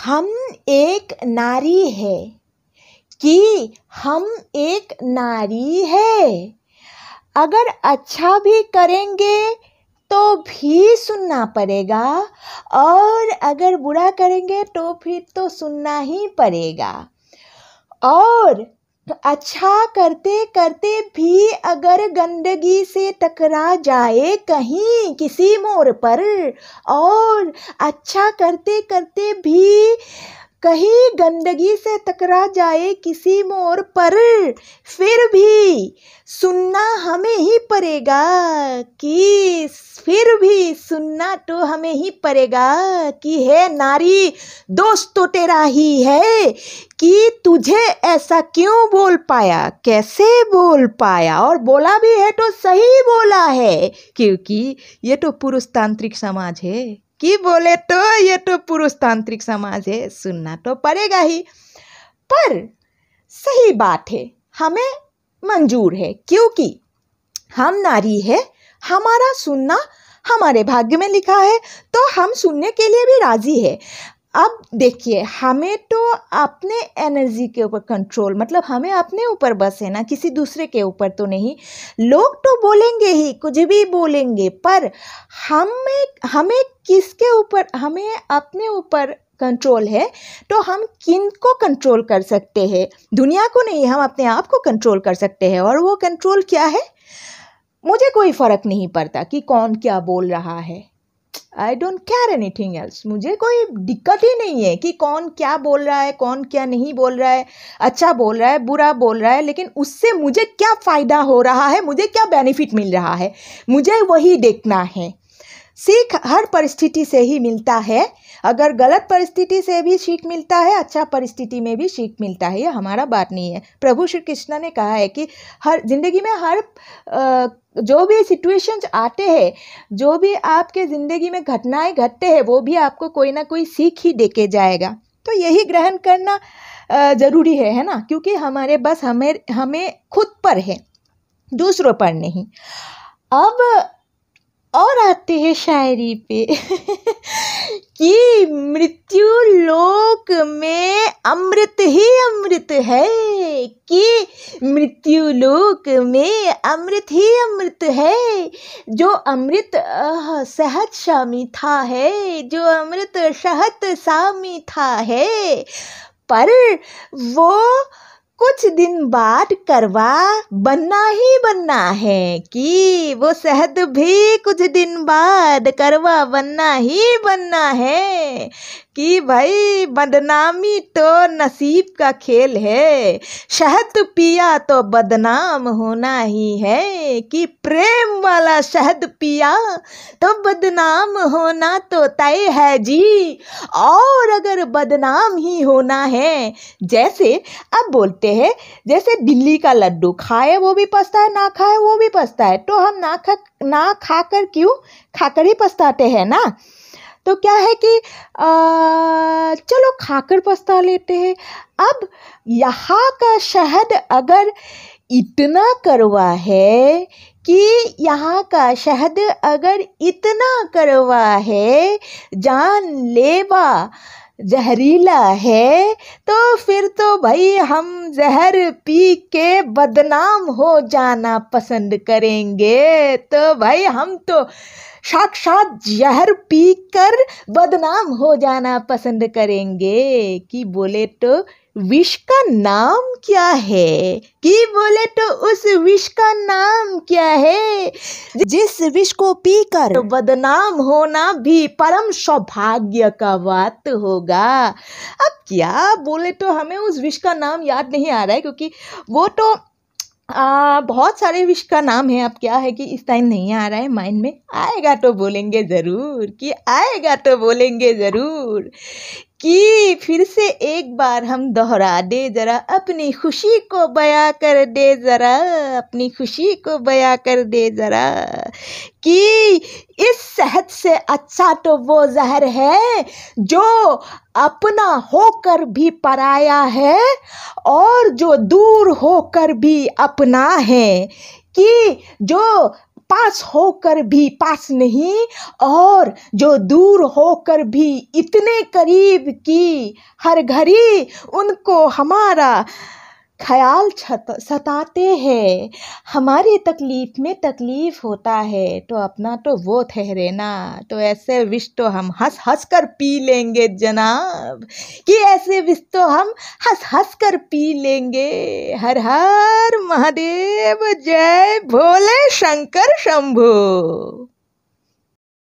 हम एक नारी है कि हम एक नारी है। अगर अच्छा भी करेंगे तो भी सुनना पड़ेगा और अगर बुरा करेंगे तो फिर तो सुनना ही पड़ेगा। और अच्छा करते करते भी अगर गंदगी से टकरा जाए कहीं किसी मोड़ पर, और अच्छा करते करते भी कहीं गंदगी से टकरा जाए किसी मोड़ पर, फिर भी सुनना हमें ही पड़ेगा कि फिर भी सुनना तो हमें ही पड़ेगा कि हे नारी, दोष तो तेरा ही है कि तुझे ऐसा क्यों बोल पाया, कैसे बोल पाया, और बोला भी है तो सही बोला है, क्योंकि ये तो पुरुषतांत्रिक समाज है कि बोले तो ये तो पुरुषतांत्रिक समाज है, सुनना तो पड़ेगा ही। पर सही बात है, हमें मंजूर है क्योंकि हम नारी है, हमारा सुनना हमारे भाग्य में लिखा है, तो हम सुनने के लिए भी राजी है। अब देखिए, हमें तो अपने एनर्जी के ऊपर कंट्रोल, मतलब हमें अपने ऊपर बस है ना, किसी दूसरे के ऊपर तो नहीं। लोग तो बोलेंगे ही, कुछ भी बोलेंगे, पर हमें किसके ऊपर, हमें अपने ऊपर कंट्रोल है। तो हम किन को कंट्रोल कर सकते हैं? दुनिया को नहीं, हम अपने आप को कंट्रोल कर सकते हैं। और वो कंट्रोल क्या है? मुझे कोई फ़र्क नहीं पड़ता कि कौन क्या बोल रहा है। I don't care anything else. मुझे कोई दिक्कत ही नहीं है कि कौन क्या बोल रहा है, कौन क्या नहीं बोल रहा है, अच्छा बोल रहा है, बुरा बोल रहा है, लेकिन उससे मुझे क्या फ़ायदा हो रहा है, मुझे क्या बेनिफिट मिल रहा है, मुझे वही देखना है। सीख हर परिस्थिति से ही मिलता है। अगर गलत परिस्थिति से भी सीख मिलता है, अच्छा परिस्थिति में भी सीख मिलता है, ये हमारा बात नहीं है। प्रभु श्री कृष्ण ने कहा है कि हर जिंदगी में हर जो भी सिचुएशंस आते हैं, जो भी आपके ज़िंदगी में घटनाएं घटते हैं, वो भी आपको कोई ना कोई सीख ही दे के जाएगा। तो यही ग्रहण करना ज़रूरी है ना, क्योंकि हमारे बस हमें खुद पर है, दूसरों पर नहीं। अब और आते हैं शायरी पे कि मृत्यु लोक में अमृत ही अमृत है, कि मृत्यु लोक में अमृत ही अमृत है। जो अमृत शहद सा मीठा है, जो अमृत शहद सा मीठा है, पर वो कुछ दिन बाद करवा बनना ही बनना है, कि वो शहद भी कुछ दिन बाद करवा बनना ही बनना है, कि भाई बदनामी तो नसीब का खेल है, शहद पिया तो बदनाम होना ही है, कि प्रेम वाला शहद पिया तो बदनाम होना तो तय है जी। और अगर बदनाम ही होना है, जैसे अब बोलते हैं, जैसे दिल्ली का लड्डू, खाए वो भी पछता है, ना खाए वो भी पछता है, तो हम ना खाकर क्यों, खाकर ही पछताते हैं ना। तो क्या है कि चलो खाकर पछता लेते हैं। अब यहाँ का शहद अगर इतना कड़वा है, कि यहाँ का शहद अगर इतना कड़वा है, जानलेवा जहरीला है, तो फिर तो भाई हम जहर पी के बदनाम हो जाना पसंद करेंगे। तो भाई हम तो साक्षात जहर पीकर बदनाम हो जाना पसंद करेंगे। कि बोले तो विष का नाम क्या है, कि बोले तो उस विष का नाम क्या है, जिस विष को पीकर बदनाम होना भी परम सौभाग्य का बात होगा। अब क्या बोले तो हमें उस विष का नाम याद नहीं आ रहा है, क्योंकि वो तो बहुत सारे विष का नाम है। अब क्या है कि इस टाइम नहीं आ रहा है माइंड में, आएगा तो बोलेंगे ज़रूर, कि आएगा तो बोलेंगे ज़रूर। कि फिर से एक बार हम दोहरा दे ज़रा, अपनी खुशी को बयां कर दे ज़रा, अपनी खुशी को बयां कर दे ज़रा, कि इस शहद से अच्छा तो वो जहर है जो अपना होकर भी पराया है, और जो दूर होकर भी अपना है, कि जो पास होकर भी पास नहीं, और जो दूर होकर भी इतने करीब कि हर घड़ी उनको हमारा ख्याल सताते हैं। हमारी तकलीफ में तकलीफ होता है तो अपना तो वो ठहरे ना। तो ऐसे विष तो हम हंस हंस कर पी लेंगे जनाब, कि ऐसे विष तो हम हंस हंस कर पी लेंगे। हर हर महादेव, जय भोले शंकर शंभू।